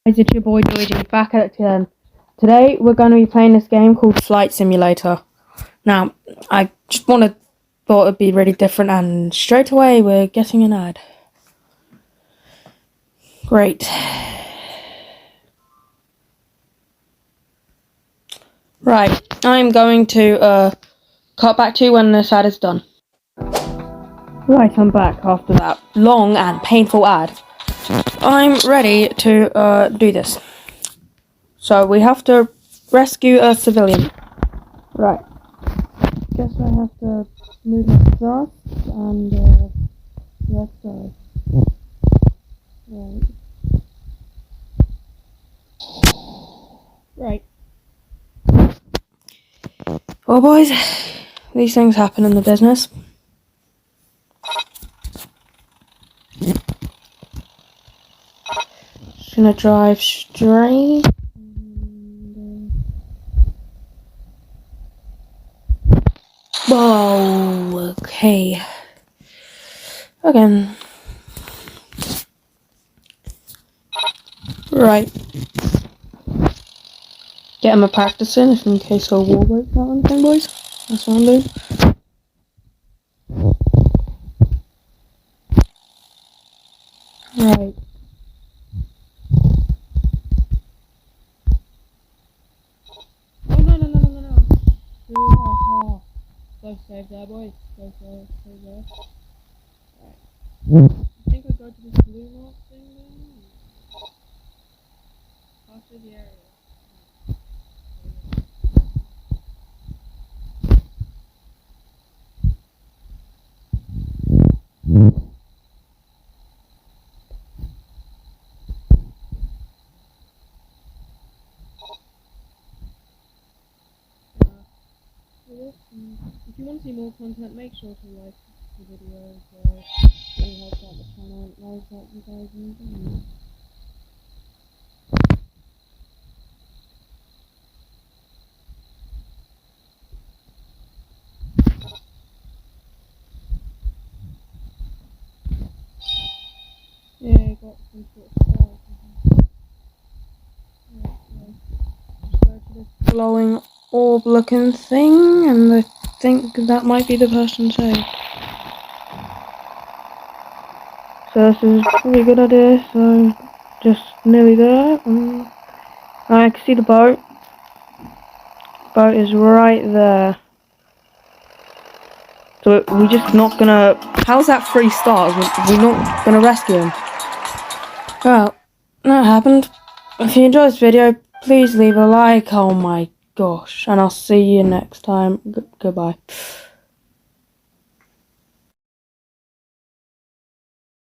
It's your boy Georgie back at it again. Today we're going to be playing this game called Flight Simulator. Now, I just thought it'd be really different, and straight away we're getting an ad. Great. Right, I'm going to cut back to you when this ad is done. Right, I'm back after that long and painful ad. I'm ready to do this. So we have to rescue a civilian. Right. Guess I have to move my thrust and let's go. Right. Right. Well, boys, these things happen in the business. Just gonna drive straight. Whoa, okay. Again. Right. Get him a practice in case a wall breaks out or anything, boys. That's what I'm doing. Right. Oh, no. Go save there, boys. Go save there. Right. I think we'll go to this blue rock thing then. After the area. If you want to see more content, make sure to like the videos. Really helps out the channel. It knows what you guys need. Yeah, got some sort of stars. Just go to this glowing orb looking thing, and I think that might be the person saved. So this is probably a good idea, so just nearly there. I can see the boat. Boat is right there. So we're just not gonna... How's that 3 stars? We're not gonna rescue him. Well, that happened. If you enjoyed this video, please leave a like. Oh my gosh. And I'll see you next time. Goodbye.